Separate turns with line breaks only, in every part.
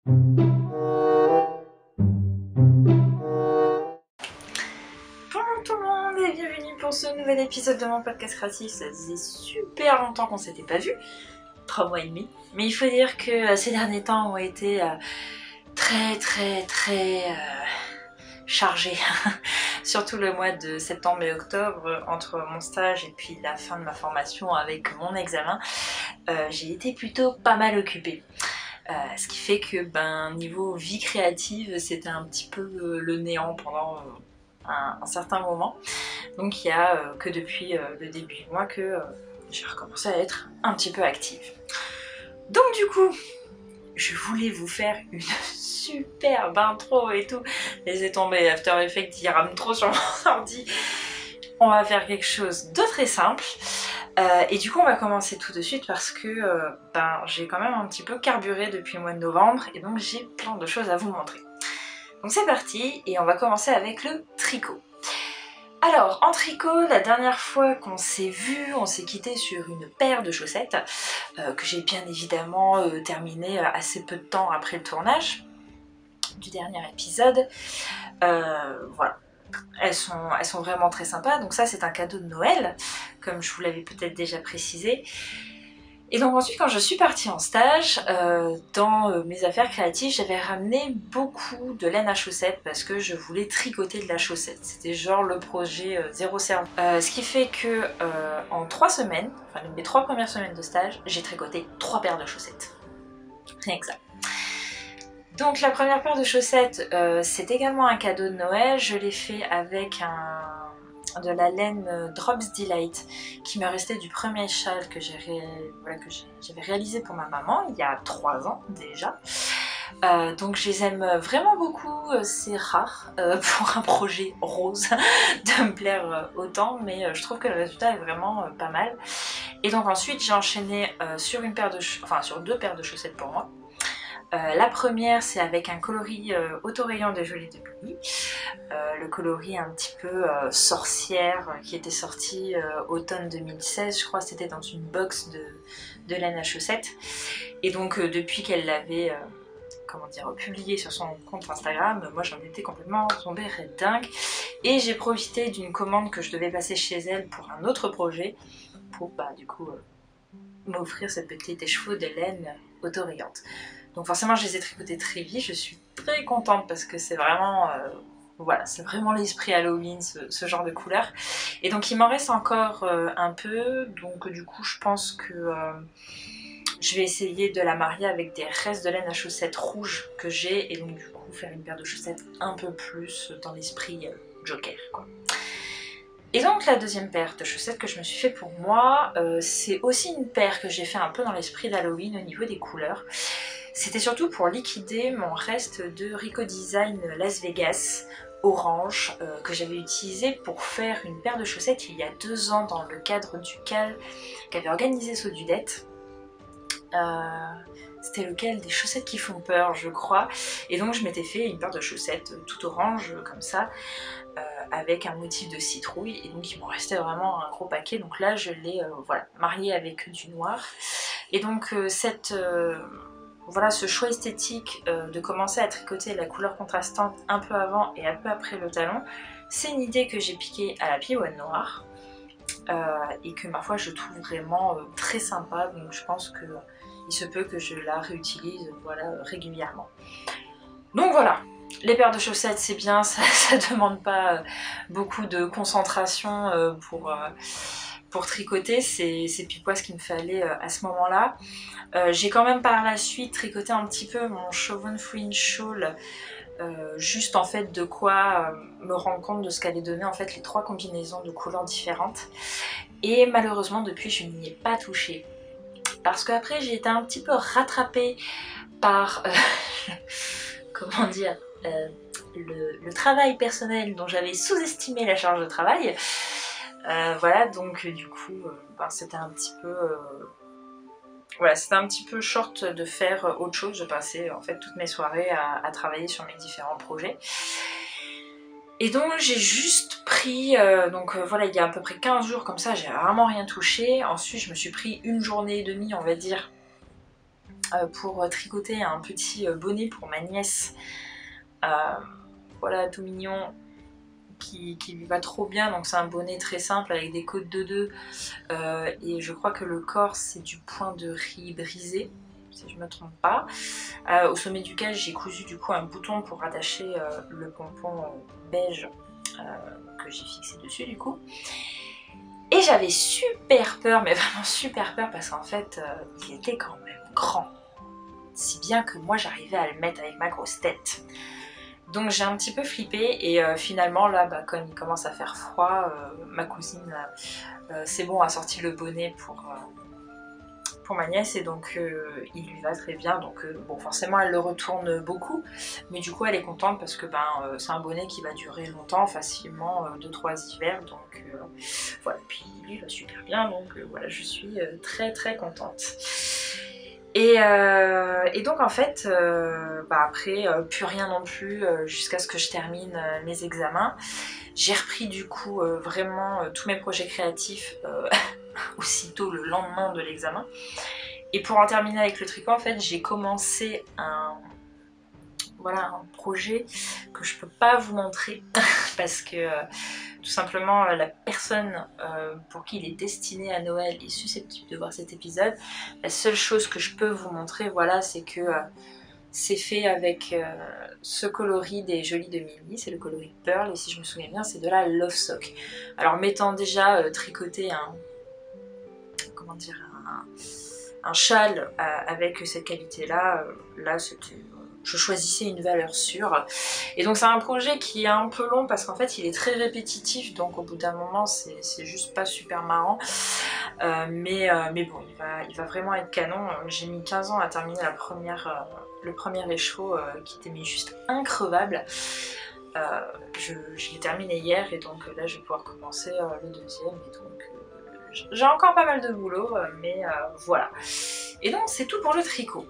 Bonjour tout le monde et bienvenue pour ce nouvel épisode de mon podcast créatif. Ça faisait super longtemps qu'on s'était pas vu, 3 mois et demi. Mais il faut dire que ces derniers temps ont été très chargés. Surtout le mois de septembre et octobre, entre mon stage et puis la fin de ma formation avec mon examen, j'ai été plutôt pas mal occupée. Ce qui fait que niveau vie créative, c'était un petit peu le néant pendant un certain moment. Donc il y a que depuis le début du mois que j'ai recommencé à être un petit peu active. Donc du coup, je voulais vous faire une superbe intro et tout. Laissez tomber, After Effects il rame trop sur mon ordi. On va faire quelque chose de très simple. Et du coup on va commencer tout de suite parce que j'ai quand même un petit peu carburé depuis le mois de novembre et donc j'ai plein de choses à vous montrer. Donc c'est parti et on va commencer avec le tricot. Alors en tricot, la dernière fois qu'on s'est vu, on s'est quitté sur une paire de chaussettes que j'ai bien évidemment terminé assez peu de temps après le tournage du dernier épisode. Voilà. Elles sont vraiment très sympas, donc ça c'est un cadeau de Noël, comme je vous l'avais peut-être déjà précisé. Et donc ensuite quand je suis partie en stage, dans mes affaires créatives, j'avais ramené beaucoup de laine à chaussettes parce que je voulais tricoter de la chaussette. C'était genre le projet zéro cerveau. Ce qui fait que en 3 semaines, enfin mes 3 premières semaines de stage, j'ai tricoté 3 paires de chaussettes. Exact. Donc la première paire de chaussettes, c'est également un cadeau de Noël. Je l'ai fait avec de la laine Drops Delight qui me restait du premier châle que j'avais réalisé pour ma maman il y a 3 ans déjà. Donc je les aime vraiment beaucoup, c'est rare pour un projet rose de me plaire autant, mais je trouve que le résultat est vraiment pas mal. Et donc ensuite j'ai enchaîné sur 2 paires de chaussettes pour moi. La première c'est avec un coloris autorayon de Jolie de Billy, le coloris un petit peu sorcière qui était sorti automne 2016, je crois c'était dans une box de laine à chaussettes. Et donc depuis qu'elle l'avait publié sur son compte Instagram, moi j'en étais complètement tombée red dingue et j'ai profité d'une commande que je devais passer chez elle pour un autre projet pour m'offrir cette petite écheveau de laine autorayante. Donc forcément je les ai tricotés très vite, je suis très contente parce que c'est vraiment c'est vraiment l'esprit Halloween, ce genre de couleur. Et donc il m'en reste encore un peu, donc du coup je pense que je vais essayer de la marier avec des restes de laine à chaussettes rouges que j'ai et donc du coup faire une paire de chaussettes un peu plus dans l'esprit Joker quoi. Et donc la deuxième paire de chaussettes que je me suis fait pour moi, c'est aussi une paire que j'ai fait un peu dans l'esprit d'Halloween au niveau des couleurs. C'était surtout pour liquider mon reste de Rico Design Las Vegas orange que j'avais utilisé pour faire une paire de chaussettes il y a 2 ans dans le cadre du CAL qu'avait organisé Sodudette. C'était lequel des chaussettes qui font peur je crois, et donc je m'étais fait une paire de chaussettes tout orange comme ça avec un motif de citrouille et donc il m'en restait vraiment un gros paquet, donc là je l'ai marié avec du noir. Et donc ce choix esthétique de commencer à tricoter la couleur contrastante un peu avant et un peu après le talon, c'est une idée que j'ai piquée à la pirouette noire et que ma foi je trouve vraiment très sympa, donc je pense que il se peut que je la réutilise régulièrement. Donc voilà, les paires de chaussettes c'est bien, ça demande pas beaucoup de concentration pour tricoter, c'est pile poil ce qu'il me fallait à ce moment-là. J'ai quand même par la suite tricoté un petit peu mon Chauvin Fringe Shawl, juste en fait de quoi me rendre compte de ce qu'allaient donner en fait les 3 combinaisons de couleurs différentes. Et malheureusement depuis je n'y ai pas touché. Parce qu'après j'ai été un petit peu rattrapée par comment dire, le travail personnel dont j'avais sous-estimé la charge de travail. Donc du coup c'était un petit peu c'était un petit peu short de faire autre chose. Je passais en fait toutes mes soirées à travailler sur mes différents projets. Et donc j'ai juste pris, il y a à peu près 15 jours comme ça, j'ai vraiment rien touché. Ensuite je me suis pris une journée et demie on va dire pour tricoter un petit bonnet pour ma nièce. Voilà, tout mignon, qui lui va trop bien. Donc c'est un bonnet très simple avec des côtes de 2 et je crois que le corps c'est du point de riz brisé, si je me trompe pas, au sommet duquel j'ai cousu du coup un bouton pour attacher le pompon beige que j'ai fixé dessus du coup. Et j'avais super peur, mais vraiment super peur, parce qu'en fait il était quand même grand, si bien que moi j'arrivais à le mettre avec ma grosse tête. Donc j'ai un petit peu flippé et finalement là quand il commence à faire froid, ma cousine c'est bon a sorti le bonnet pour ma nièce et donc il lui va très bien. Donc bon, forcément elle le retourne beaucoup, mais du coup elle est contente parce que c'est un bonnet qui va durer longtemps, facilement 2-3 hivers. Donc voilà, puis lui il va super bien, donc voilà, je suis très très contente. Et donc en fait, après plus rien non plus jusqu'à ce que je termine mes examens. J'ai repris du coup vraiment tous mes projets créatifs aussitôt le lendemain de l'examen. Et pour en terminer avec le tricot, en fait, j'ai commencé un projet que je peux pas vous montrer parce que tout simplement la personne pour qui il est destiné à Noël est susceptible de voir cet épisode. La seule chose que je peux vous montrer, voilà, c'est que c'est fait avec ce coloris des Jolies de Milly, c'est le coloris Pearl, et si je me souviens bien, c'est de la Love Sock. Alors m'étant déjà tricoté un châle avec cette qualité-là, là c'était... Je choisissais une valeur sûre. Et donc c'est un projet qui est un peu long parce qu'en fait il est très répétitif, donc au bout d'un moment c'est juste pas super marrant. Mais bon, il va vraiment être canon. J'ai mis 15 ans à terminer le premier écheveau qui était mais juste increvable. Je l'ai terminé hier et donc là je vais pouvoir commencer le deuxième. Et donc j'ai encore pas mal de boulot, mais voilà. Et donc c'est tout pour le tricot.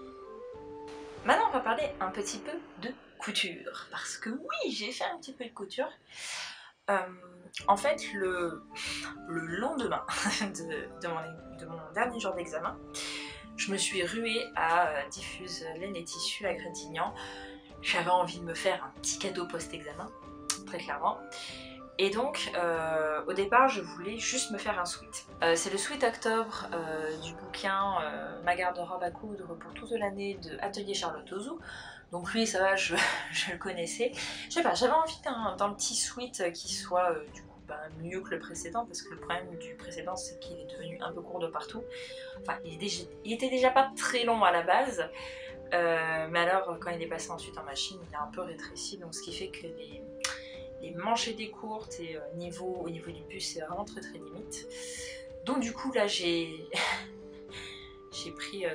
Maintenant on va parler un petit peu de couture, parce que oui, j'ai fait un petit peu de couture. En fait, le lendemain de mon dernier jour d'examen, je me suis ruée à Diffuse Laine et Tissu à Gradignan. J'avais envie de me faire un petit cadeau post-examen, très clairement. Et donc, au départ, je voulais juste me faire un sweat. C'est le sweat octobre du bouquin Ma garde-robe à coudre pour toute l'année de Atelier Charlotte Ozou. Donc lui, ça va, je le connaissais. Je sais pas, j'avais envie d'un petit sweat qui soit du coup mieux que le précédent, parce que le problème du précédent, c'est qu'il est devenu un peu court de partout. Enfin, il était déjà pas très long à la base, mais alors quand il est passé ensuite en machine, il a un peu rétréci, donc ce qui fait que les manches étaient courtes et au niveau du buste c'est vraiment très très limite. Donc du coup là j'ai pris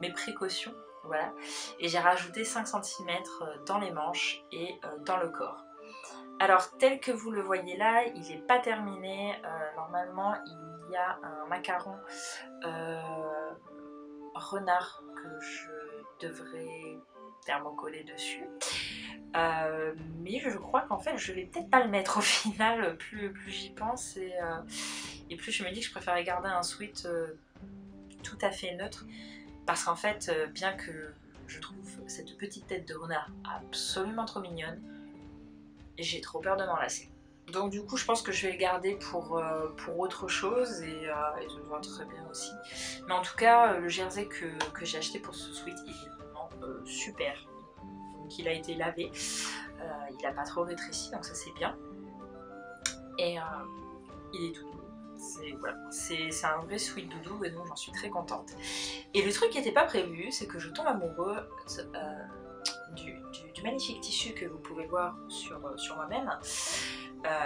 mes précautions, voilà, et j'ai rajouté 5 cm dans les manches et dans le corps. Alors tel que vous le voyez là, il n'est pas terminé, normalement il y a un macaron renard que je devrais thermocoller dessus. Mais je crois qu'en fait je vais peut-être pas le mettre au final, plus j'y pense et plus je me dis que je préférais garder un sweat tout à fait neutre, parce qu'en fait bien que je trouve cette petite tête de renard absolument trop mignonne, j'ai trop peur de m'enlacer. Donc du coup je pense que je vais le garder pour autre chose et ça me va très bien aussi. Mais en tout cas le jersey que j'ai acheté pour ce sweat il est vraiment super. Donc il a été lavé, il n'a pas trop rétréci, donc ça c'est bien. Et il est tout doux. C'est un vrai sweat doudou et donc j'en suis très contente. Et le truc qui n'était pas prévu, c'est que je tombe amoureux du magnifique tissu que vous pouvez voir sur moi-même.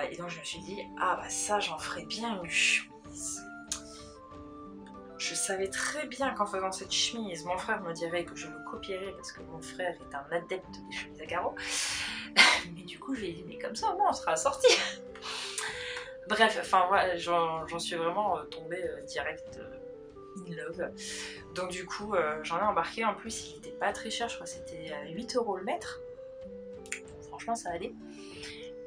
Et donc je me suis dit, ah bah ça j'en ferais bien une chemise. Je savais très bien qu'en faisant cette chemise, mon frère me dirait que je le copierais parce que mon frère est un adepte des chemises à carreaux. Mais du coup je lui ai dit, mais comme ça au moins on sera assortis. Bref, enfin voilà, j'en suis vraiment tombée direct in love. Donc du coup j'en ai embarqué, en plus il était pas très cher, je crois que c'était 8 € le mètre. Donc, franchement ça allait.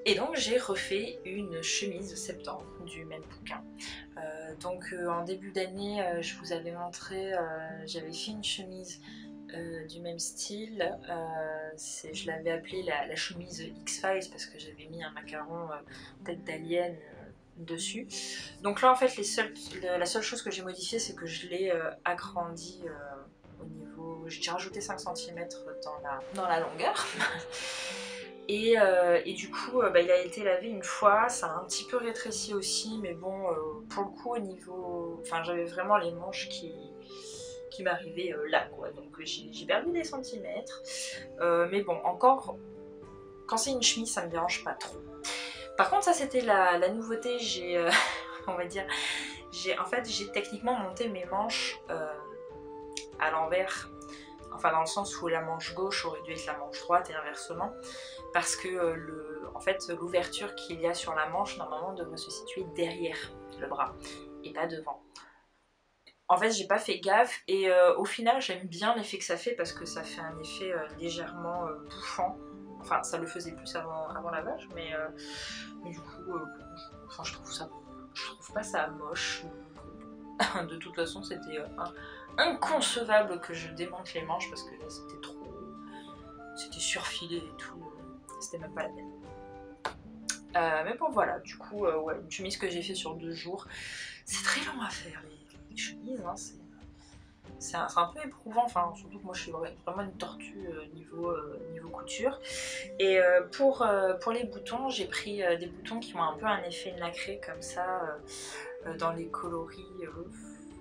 Et donc j'ai refait une chemise de septembre du même bouquin. Donc en début d'année, je vous avais montré, j'avais fait une chemise du même style. Je l'avais appelée la chemise X-Files parce que j'avais mis un macaron tête d'alien dessus. Donc là en fait la seule chose que j'ai modifiée, c'est que je l'ai agrandi au niveau... J'ai rajouté 5 cm dans la longueur. Et du coup, il a été lavé une fois, ça a un petit peu rétréci aussi, mais bon, pour le coup, au niveau... Enfin, j'avais vraiment les manches qui m'arrivaient là, quoi. Donc j'ai perdu des centimètres. Mais bon, encore, quand c'est une chemise, ça me dérange pas trop. Par contre, ça, c'était la nouveauté. J'ai, on va dire, en fait, j'ai techniquement monté mes manches à l'envers. Enfin, dans le sens où la manche gauche aurait dû être la manche droite et inversement. Parce que en fait, l'ouverture qu'il y a sur la manche, normalement, devrait se situer derrière le bras et pas devant. En fait, j'ai pas fait gaffe et au final, j'aime bien l'effet que ça fait parce que ça fait un effet légèrement bouffant. Enfin, ça le faisait plus avant lavage, mais du coup, enfin, je trouve pas ça moche. De toute façon, c'était inconcevable que je démonte les manches parce que là, c'était trop... C'était surfilé et tout. C'était même pas la peine. Mais bon voilà, du coup, ouais, une chemise que j'ai fait sur 2 jours. C'est très long à faire les chemises, hein, c'est un peu éprouvant, enfin surtout que moi je suis vraiment une tortue niveau couture. Et pour les boutons, j'ai pris des boutons qui ont un peu un effet nacré comme ça, dans les coloris,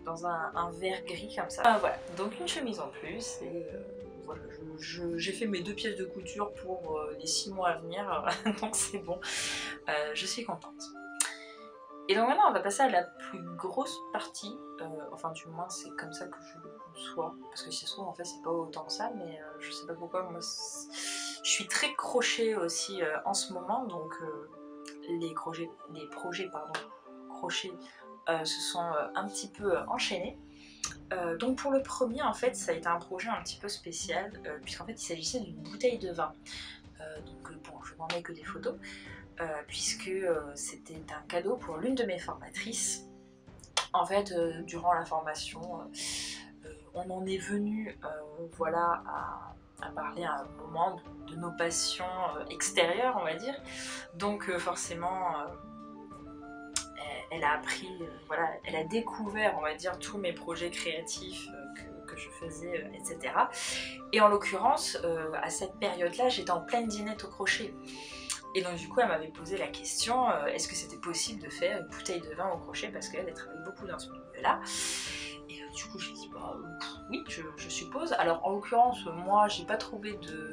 dans un vert gris comme ça. Voilà, donc une chemise en plus et voilà, j'ai fait mes 2 pièces de couture pour les 6 mois à venir, donc c'est bon, je suis contente. Et donc maintenant on va passer à la plus grosse partie, enfin du moins c'est comme ça que je le conçois, parce que si ça se trouve en fait c'est pas autant que ça, mais je sais pas pourquoi, moi je suis très crochet aussi en ce moment, donc les projets crochets se sont un petit peu enchaînés. Donc pour le premier en fait ça a été un projet un petit peu spécial puisqu'en fait il s'agissait d'une bouteille de vin. Donc bon, je n'en ai que des photos puisque c'était un cadeau pour l'une de mes formatrices. En fait durant la formation on en est venu voilà à parler à un moment de nos passions extérieures on va dire. Donc forcément elle a appris, voilà, elle a découvert, on va dire, tous mes projets créatifs que je faisais, etc. Et en l'occurrence, à cette période-là, j'étais en pleine dinette au crochet. Et donc du coup, elle m'avait posé la question, est-ce que c'était possible de faire une bouteille de vin au crochet parce qu'elle travaille beaucoup dans ce milieu-là. Et du coup, j'ai dit, bah oui, je suppose. Alors en l'occurrence, moi, j'ai pas trouvé de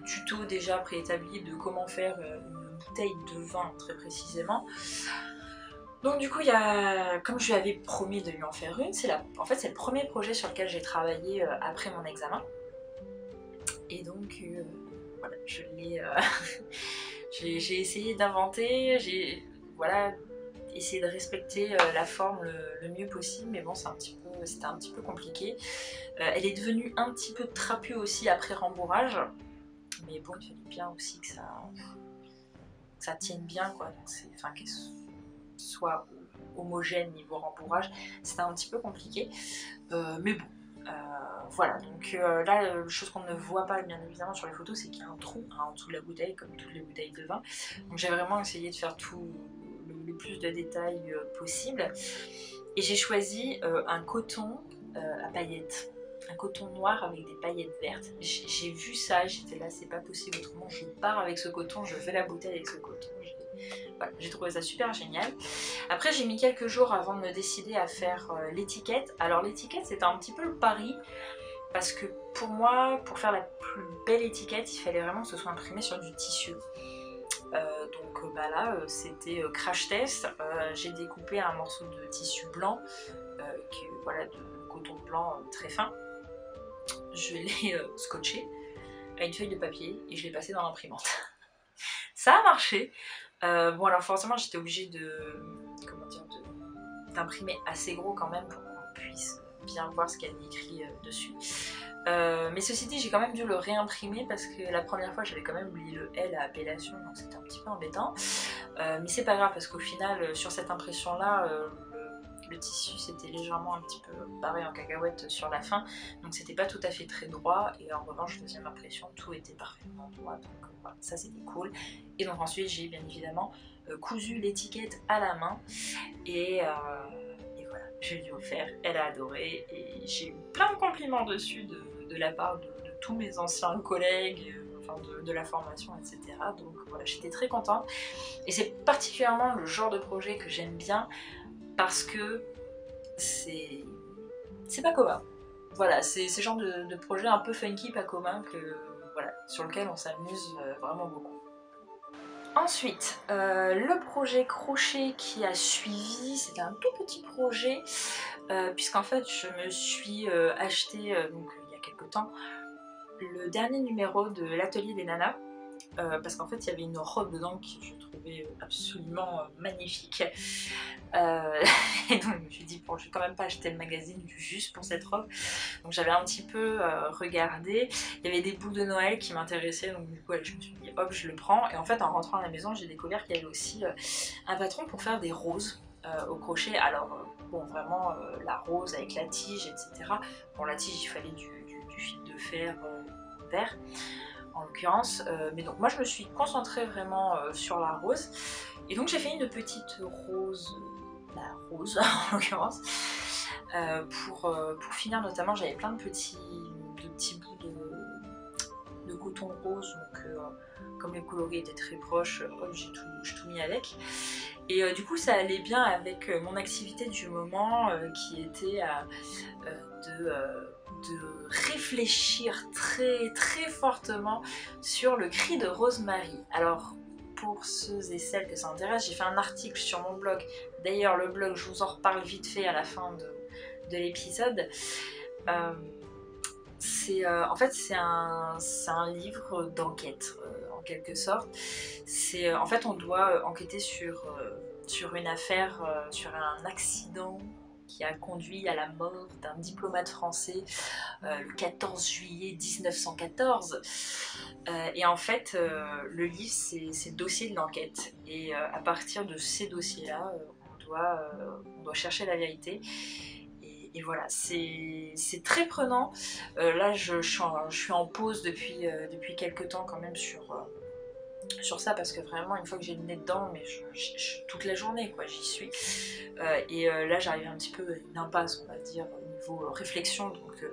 tuto déjà préétabli de comment faire une bouteille de vin très précisément. Donc du coup, comme je lui avais promis de lui en faire une, en fait c'est le premier projet sur lequel j'ai travaillé après mon examen. Et donc voilà, j'ai essayé d'inventer, j'ai essayé de respecter la forme le mieux possible, mais bon c'était un petit peu compliqué. Elle est devenue un petit peu trapue aussi après rembourrage, mais bon il fallait bien aussi que ça tienne bien quoi, donc qu'elle soit homogène niveau rembourrage, c'était un petit peu compliqué, mais bon, voilà, donc là, la chose qu'on ne voit pas bien évidemment sur les photos, c'est qu'il y a un trou en dessous de la bouteille, comme toutes les bouteilles de vin, donc j'ai vraiment essayé de faire tout le plus de détails possible, et j'ai choisi un coton à paillettes, un coton noir avec des paillettes vertes. J'ai vu ça, j'étais là, c'est pas possible autrement, je pars avec ce coton, je fais la bouteille avec ce coton. Voilà, j'ai trouvé ça super génial. Après j'ai mis quelques jours avant de me décider à faire l'étiquette. Alors l'étiquette c'était un petit peu le pari parce que pour moi, pour faire la plus belle étiquette, il fallait vraiment que ce soit imprimé sur du tissu. Donc là c'était crash test. J'ai découpé un morceau de tissu blanc, de coton blanc très fin. Je l'ai scotché à une feuille de papier et je l'ai passé dans l'imprimante. Ça a marché. Bon alors forcément j'étais obligée d'imprimer assez gros quand même pour qu'on puisse bien voir ce qu'il y a écrit dessus. Mais ceci dit j'ai quand même dû le réimprimer parce que la première fois j'avais quand même oublié le L à appellation, donc c'était un petit peu embêtant. Mais c'est pas grave parce qu'au final sur cette impression là Le tissu s'était légèrement un petit peu barré en cacahuète sur la fin, donc c'était pas tout à fait très droit, et en revanche deuxième impression tout était parfaitement droit, donc voilà, ça c'était cool. Et donc ensuite j'ai bien évidemment cousu l'étiquette à la main, et voilà, je lui ai offert, elle a adoré, et j'ai eu plein de compliments dessus de la part de tous mes anciens collègues, enfin de la formation, etc. Donc voilà, j'étais très contente, et c'est particulièrement le genre de projet que j'aime bien, parce que c'est pas commun. Voilà, c'est ce genre de projet un peu funky, pas commun, voilà, sur lequel on s'amuse vraiment beaucoup. Ensuite, le projet crochet qui a suivi, c'était un tout petit projet, puisqu'en fait je me suis acheté, donc il y a quelques temps, le dernier numéro de l'atelier des nanas, parce qu'en fait il y avait une robe dedans que je trouvais absolument magnifique, et donc je me suis dit bon, je vais quand même pas acheter le magazine juste pour cette robe, donc j'avais un petit peu regardé, il y avait des bouts de Noël qui m'intéressaient, donc du coup je me suis dit hop, je le prends, et en fait en rentrant à la maison j'ai découvert qu'il y avait aussi un patron pour faire des roses au crochet. Alors bon, vraiment la rose avec la tige, etc. Pour la tige il fallait du fil de fer vert en l'occurrence, mais donc moi je me suis concentrée vraiment sur la rose, et donc j'ai fait une petite rose, la rose en l'occurrence, pour finir. Notamment j'avais plein de petits bouts de coton rose, donc comme les coloris étaient très proches, j'ai tout mis avec, et du coup ça allait bien avec mon activité du moment, qui était de réfléchir très très fortement sur le cri de Rosemary. Alors pour ceux et celles que ça intéresse, j'ai fait un article sur mon blog, d'ailleurs le blog je vous en reparle vite fait à la fin de l'épisode. En fait c'est un livre d'enquête en quelque sorte. En fait on doit enquêter sur une affaire, sur un accident qui a conduit à la mort d'un diplomate français le 14 juillet 1914. Et en fait, le livre, c'est le dossier de l'enquête. Et à partir de ces dossiers-là, on doit chercher la vérité. Et voilà, c'est très prenant. Là, je suis en pause depuis quelques temps quand même sur ça, parce que vraiment une fois que j'ai le nez dedans, mais toute la journée quoi, j'y suis, et là j'arrive un petit peu à une impasse, on va dire, au niveau réflexion, donc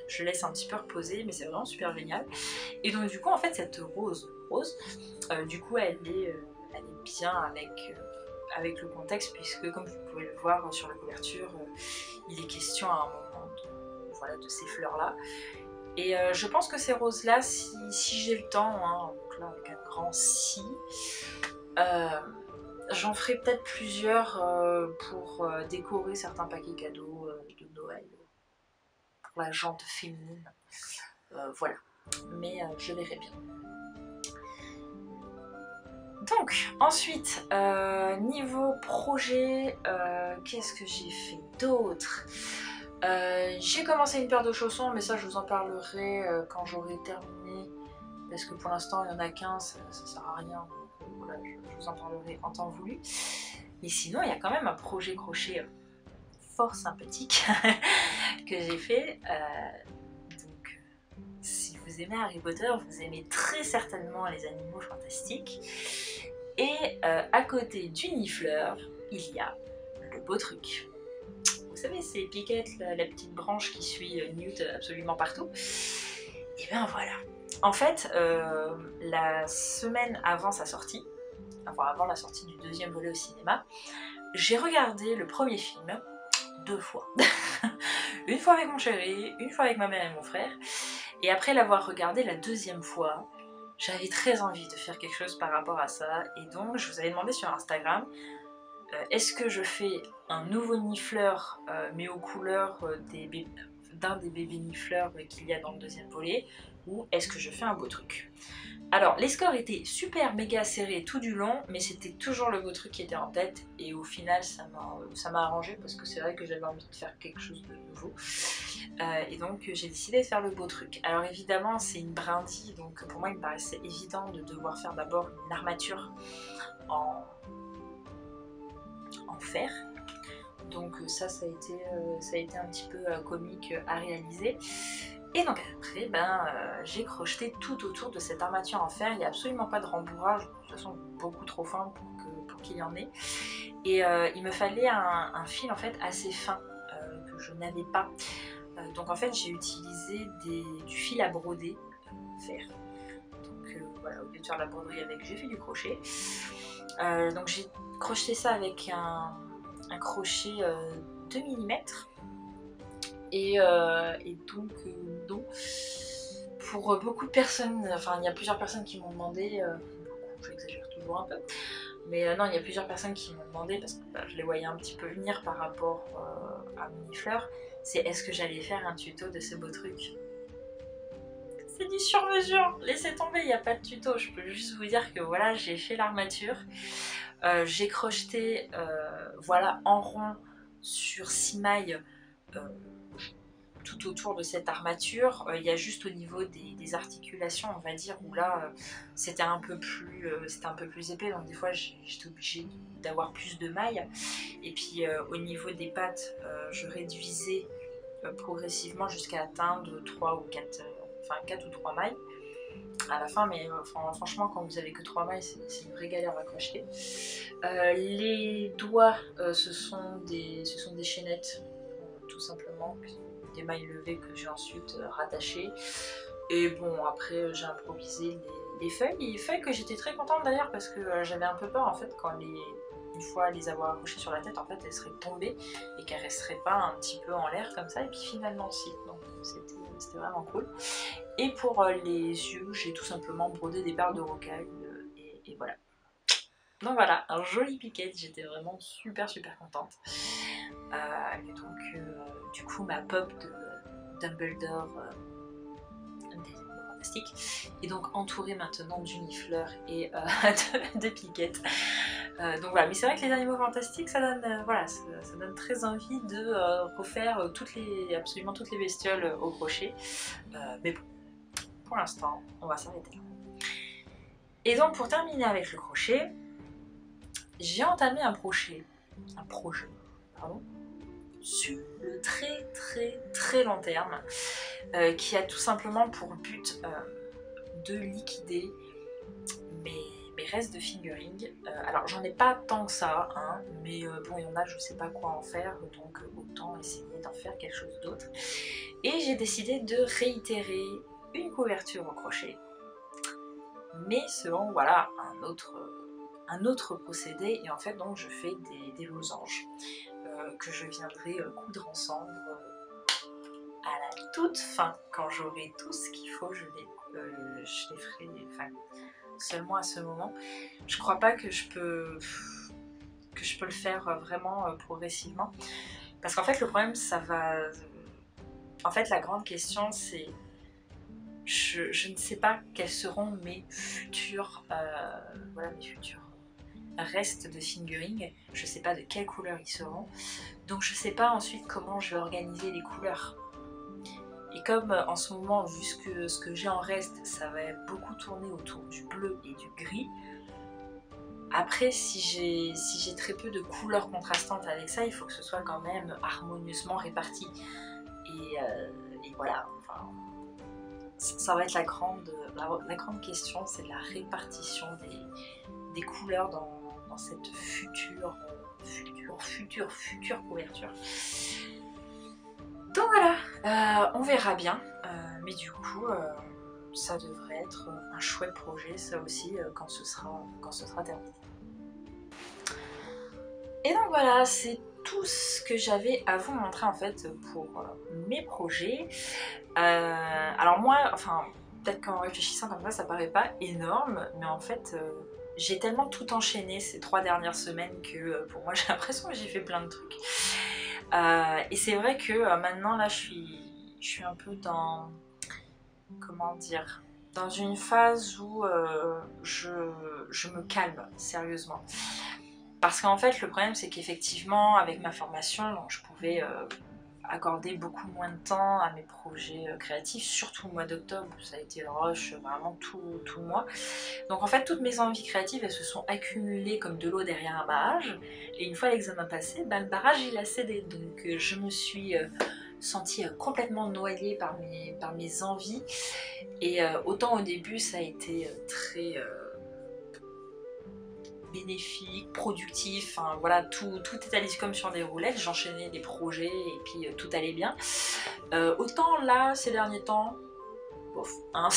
je laisse un petit peu reposer, mais c'est vraiment super génial. Et donc du coup en fait cette rose, du coup elle est bien avec le contexte, puisque comme vous pouvez le voir sur la couverture, il est question à un moment de ces fleurs là. Et je pense que ces roses-là, si j'ai le temps, hein, donc là avec un grand si, j'en ferai peut-être plusieurs pour décorer certains paquets cadeaux de Noël pour la jante féminine. Voilà, mais je verrai bien. Donc ensuite, niveau projet, qu'est-ce que j'ai fait d'autre ? J'ai commencé une paire de chaussons, mais ça je vous en parlerai quand j'aurai terminé, parce que pour l'instant il n'y en a qu'un, ça sert à rien, donc voilà, je vous en parlerai en temps voulu. Mais sinon il y a quand même un projet crochet fort sympathique que j'ai fait. Donc si vous aimez Harry Potter, vous aimez très certainement les animaux fantastiques. Et à côté du nifleur, il y a le beau truc. Vous savez, c'est Piquette, la petite branche qui suit Newt absolument partout. Et bien voilà. En fait, la semaine avant sa sortie, enfin avant la sortie du deuxième volet au cinéma, j'ai regardé le premier film 2 fois. Une fois avec mon chéri, une fois avec ma mère et mon frère. Et après l'avoir regardé la deuxième fois, j'avais très envie de faire quelque chose par rapport à ça. Et donc je vous avais demandé sur Instagram, est-ce que je fais un nouveau nifleur mais aux couleurs d'un des bébés nifleurs qu'il y a dans le deuxième volet, ou est-ce que je fais un beau truc? Alors les scores étaient super méga serrés tout du long, mais c'était toujours le beau truc qui était en tête, et au final ça m'a arrangé, parce que c'est vrai que j'avais envie de faire quelque chose de nouveau, et donc j'ai décidé de faire le beau truc. Alors évidemment c'est une brindille, donc pour moi il me paraissait évident de devoir faire d'abord une armature en fer. Donc ça a été un petit peu comique à réaliser. Et donc après, j'ai crocheté tout autour de cette armature en fer. Il n'y a absolument pas de rembourrage, de toute façon beaucoup trop fin pour qu'il y en ait. Et il me fallait un fil en fait assez fin que je n'avais pas. Donc en fait j'ai utilisé du fil à broder fer. Donc voilà, au lieu de faire la broderie avec, j'ai fait du crochet. Donc j'ai crocheté ça avec un crochet 2 mm. Et donc non, pour beaucoup de personnes, enfin il y a plusieurs personnes qui m'ont demandé, j'exagère toujours un peu, mais non, il y a plusieurs personnes qui m'ont demandé, parce que je les voyais un petit peu venir par rapport à Minifleur, c'est est-ce que j'allais faire un tuto de ce beau truc. C'est du sur-mesure, laissez tomber, il n'y a pas de tuto, je peux juste vous dire que voilà, j'ai fait l'armature, j'ai crocheté voilà, en rond sur 6 mailles tout autour de cette armature. Il y a juste au niveau des articulations, on va dire, où là c'était un peu plus épais, donc des fois j'étais obligée d'avoir plus de mailles. Et puis au niveau des pattes, je réduisais progressivement jusqu'à atteindre 3 ou 4, enfin 4 ou 3 mailles à la fin, mais franchement quand vous avez que 3 mailles c'est une vraie galère à crocheter. Les doigts ce sont des chaînettes tout simplement, des mailles levées que j'ai ensuite rattachées. Et bon, après j'ai improvisé les feuilles que j'étais très contente d'ailleurs, parce que j'avais un peu peur en fait quand une fois les avoir accrochées sur la tête, en fait elles seraient tombées et qu'elles resteraient pas un petit peu en l'air comme ça, et puis finalement si, donc c'était vraiment cool. Et pour les yeux, j'ai tout simplement brodé des perles de rocaille et voilà. Donc voilà, un joli piquet, j'étais vraiment super contente. Et donc du coup ma pop de Dumbledore des Animaux Fantastiques est donc entourée maintenant d'Unifleur et de piquettes. Donc voilà, mais c'est vrai que les Animaux Fantastiques ça donne, voilà, ça donne très envie de refaire absolument toutes les bestioles au crochet. Mais bon, pour l'instant on va s'arrêter là. Et donc pour terminer avec le crochet, j'ai entamé un projet sur le très long terme qui a tout simplement pour but de liquider mes restes de fingering. Alors j'en ai pas tant que ça, hein, mais bon il y en a, je sais pas quoi en faire, donc autant essayer d'en faire quelque chose d'autre. Et j'ai décidé de réitérer une couverture au crochet, mais selon voilà un autre procédé, et en fait donc je fais des losanges que je viendrai coudre ensemble à la toute fin, quand j'aurai tout ce qu'il faut. Je les ferai, enfin, seulement à ce moment. Je crois pas que je peux le faire vraiment progressivement, parce qu'en fait le problème ça va, en fait la grande question c'est je ne sais pas quels seront mes futurs restes de fingering, je sais pas de quelle couleur ils seront, donc je sais pas ensuite comment je vais organiser les couleurs. Et comme en ce moment, vu ce que j'ai en reste, ça va beaucoup tourner autour du bleu et du gris. Après, si j'ai très peu de couleurs contrastantes avec ça, il faut que ce soit quand même harmonieusement réparti. Et voilà, enfin, ça va être la grande question, c'est la répartition des couleurs dans cette future couverture. Donc voilà, on verra bien, mais du coup ça devrait être un chouette projet, ça aussi, quand ce sera terminé. Et donc voilà, c'est tout ce que j'avais à vous montrer en fait pour mes projets. Alors moi, enfin peut-être qu'en réfléchissant comme ça paraît pas énorme, mais en fait j'ai tellement tout enchaîné ces 3 dernières semaines que pour moi j'ai l'impression que j'ai fait plein de trucs. Et c'est vrai que maintenant là je suis un peu dans, comment dire, dans une phase où je me calme sérieusement. Parce qu'en fait le problème c'est qu'effectivement avec ma formation, donc, je pouvais accordé beaucoup moins de temps à mes projets créatifs, surtout le mois d'octobre où ça a été le rush vraiment tout le mois. Donc en fait toutes mes envies créatives elles se sont accumulées comme de l'eau derrière un barrage, et une fois l'examen passé, le barrage il a cédé, donc je me suis sentie complètement noyée par mes envies, et autant au début ça a été très bénéfique, productif, enfin voilà, tout est allé comme sur des roulettes, j'enchaînais des projets et puis tout allait bien. Autant là, ces derniers temps, bof, hein,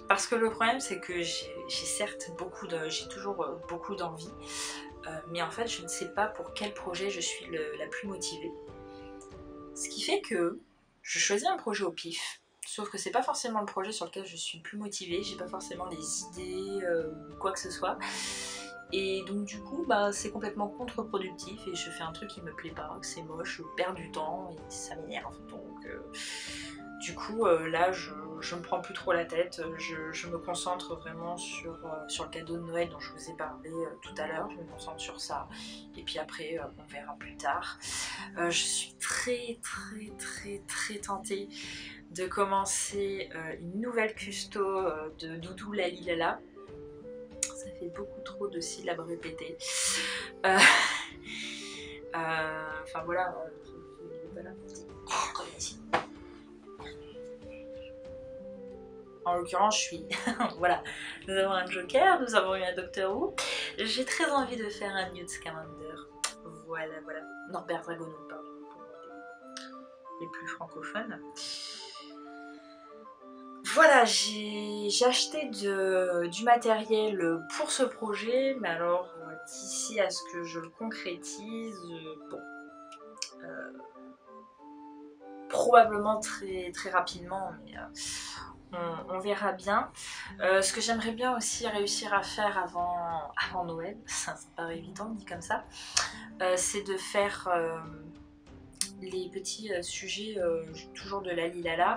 parce que le problème c'est que j'ai certes j'ai toujours beaucoup d'envie, mais en fait je ne sais pas pour quel projet je suis la plus motivée. Ce qui fait que je choisis un projet au pif, sauf que c'est pas forcément le projet sur lequel je suis le plus motivée, j'ai pas forcément les idées ou quoi que ce soit. Et donc du coup c'est complètement contre-productif et je fais un truc qui me plaît pas, c'est moche, je perds du temps et ça m'énerve. Donc du coup là je me prends plus trop la tête, je me concentre vraiment sur le cadeau de Noël dont je vous ai parlé tout à l'heure, je me concentre sur ça et puis après on verra plus tard. Je suis très tentée de commencer une nouvelle custo de Doudou Lalilala. Ça fait beaucoup trop de syllabes répétées. Enfin voilà. En l'occurrence, je suis. Voilà. Nous avons un Joker, nous avons eu un Doctor Who. J'ai très envie de faire un Newt Scamander. Voilà. Norbert Dragono, pardon. Les plus francophones. Voilà, j'ai acheté du matériel pour ce projet, mais alors d'ici à ce que je le concrétise, bon, probablement très rapidement, mais on verra bien. Ce que j'aimerais bien aussi réussir à faire avant Noël, ça paraît évident dit comme ça, c'est de faire les petits sujets toujours de Lalilala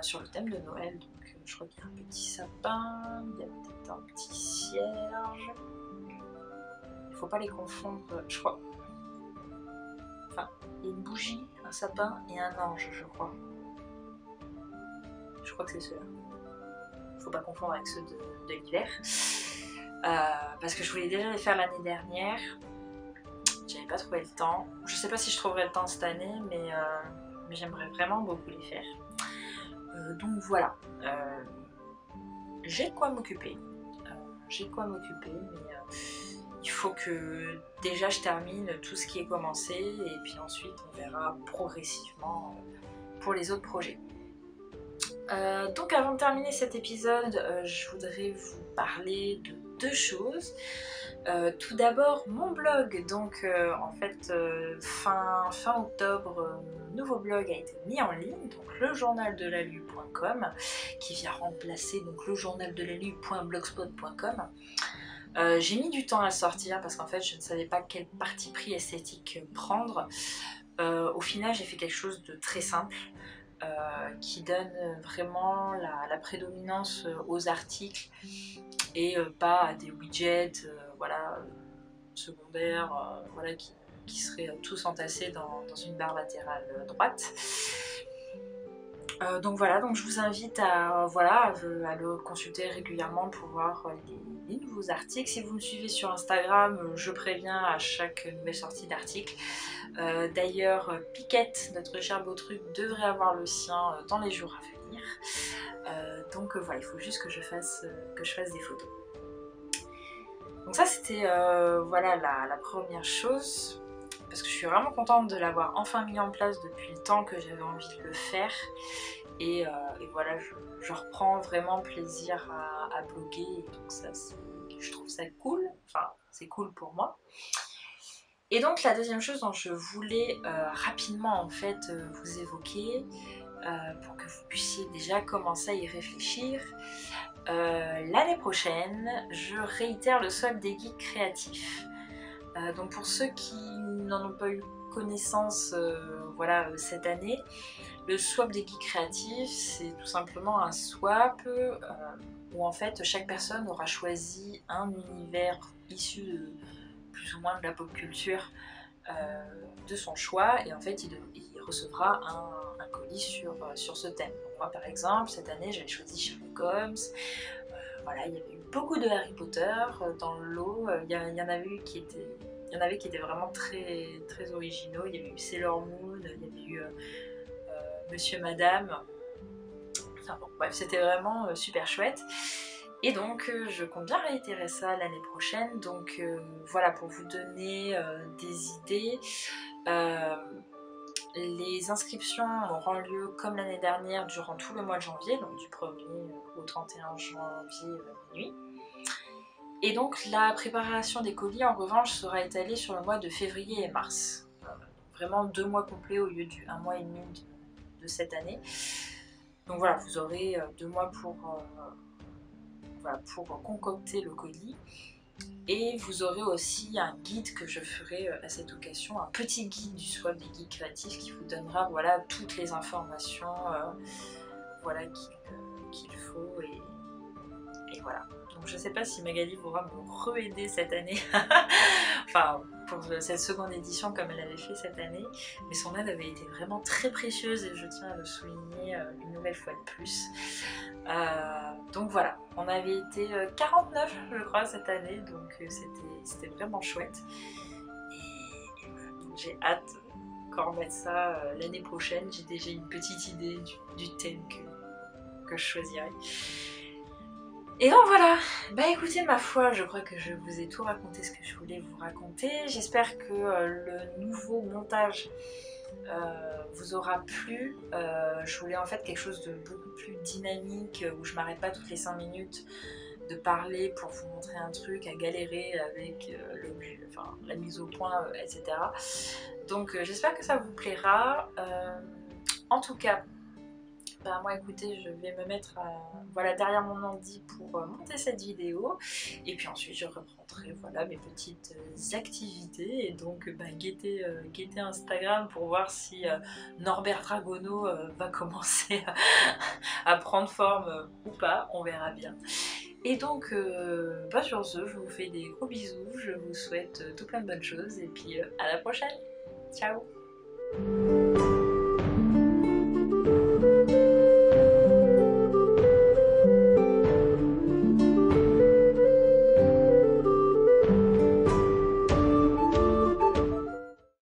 sur le thème de Noël. Donc je crois qu'il y a un petit sapin, il y a peut-être un petit cierge. Il faut pas les confondre, je crois. Enfin, il y a une bougie, un sapin et un ange, je crois. Je crois que c'est ceux-là. Faut pas confondre avec ceux de l'hiver. Parce que je voulais déjà les faire l'année dernière. J'avais pas trouvé le temps. Je sais pas si je trouverai le temps cette année, mais j'aimerais vraiment beaucoup les faire. Donc voilà. J'ai de quoi m'occuper. Mais il faut que déjà je termine tout ce qui est commencé et puis ensuite on verra progressivement pour les autres projets. Donc avant de terminer cet épisode, je voudrais vous parler de deux choses. Tout d'abord mon blog, donc en fait fin octobre, mon nouveau blog a été mis en ligne, donc lejournaldelalu.com, qui vient remplacer donc lejournaldelalu.blogspot.com. J'ai mis du temps à le sortir parce qu'en fait je ne savais pas quel parti pris esthétique prendre. Au final j'ai fait quelque chose de très simple. Qui donne vraiment la prédominance aux articles et pas à des widgets voilà, secondaires voilà, qui seraient tous entassés dans une barre latérale droite. Donc voilà, donc je vous invite à le consulter régulièrement pour voir les nouveaux articles. Si vous me suivez sur Instagram, je préviens à chaque nouvelle sortie d'article. D'ailleurs, Piquette, notre cher beau truc, devrait avoir le sien dans les jours à venir. Donc voilà, il faut juste que je fasse des photos. Donc ça c'était voilà la première chose, parce que je suis vraiment contente de l'avoir enfin mis en place depuis le temps que j'avais envie de le faire. Et voilà, je reprends vraiment plaisir à bloguer, et donc ça je trouve ça cool, enfin c'est cool pour moi. Et donc la deuxième chose dont je voulais rapidement en fait vous évoquer, pour que vous puissiez déjà commencer à y réfléchir, l'année prochaine je réitère le swap des geeks créatifs. Donc pour ceux qui n'en ont pas eu connaissance voilà, cette année, le swap des geeks créatifs c'est tout simplement un swap où en fait chaque personne aura choisi un univers issu de plus ou moins de la pop culture de son choix, et en fait il recevra un colis sur ce thème. Donc moi par exemple cette année j'avais choisi Sherlock Holmes, voilà, il y avait eu beaucoup de Harry Potter dans le lot, il y en avait eu qui étaient vraiment très, très originaux. Il y avait eu Sailor Moon, il y avait eu Monsieur Madame, enfin bon bref c'était vraiment super chouette. Et donc je compte bien réitérer ça l'année prochaine, donc voilà, pour vous donner des idées. Les inscriptions auront lieu comme l'année dernière durant tout le mois de janvier, donc du 1er au 31 janvier minuit. Et donc la préparation des colis en revanche sera étalée sur le mois de février et mars. Vraiment 2 mois complets au lieu du 1 mois et demi de cette année. Donc voilà, vous aurez 2 mois pour concocter le colis. Et vous aurez aussi un guide que je ferai à cette occasion, un petit guide du swap des geeks créatifs qui vous donnera voilà, toutes les informations voilà, qu'il faut. Et voilà. Donc je sais pas si Magali pourra me re-aider cette année, enfin pour cette seconde édition comme elle avait fait cette année, mais son aide avait été vraiment très précieuse et je tiens à le souligner une nouvelle fois de plus. Donc voilà, on avait été 49 je crois cette année, donc c'était vraiment chouette. Et voilà, j'ai hâte qu'on remette ça l'année prochaine. J'ai déjà une petite idée du thème que je choisirai. Et donc voilà, bah écoutez, ma foi, je crois que je vous ai tout raconté ce que je voulais vous raconter. J'espère que le nouveau montage vous aura plu. Je voulais en fait quelque chose de beaucoup plus dynamique, où je m'arrête pas toutes les 5 minutes de parler pour vous montrer un truc, à galérer avec la mise au point, etc. Donc j'espère que ça vous plaira. En tout cas, bah moi écoutez, je vais me mettre voilà, derrière mon ordi pour monter cette vidéo, et puis ensuite je reprendrai voilà, mes petites activités, et donc guettez Instagram pour voir si Norbert Dragono va commencer à prendre forme ou pas, on verra bien. Et donc sur ce, je vous fais des gros bisous, je vous souhaite tout plein de bonnes choses, et puis à la prochaine, ciao.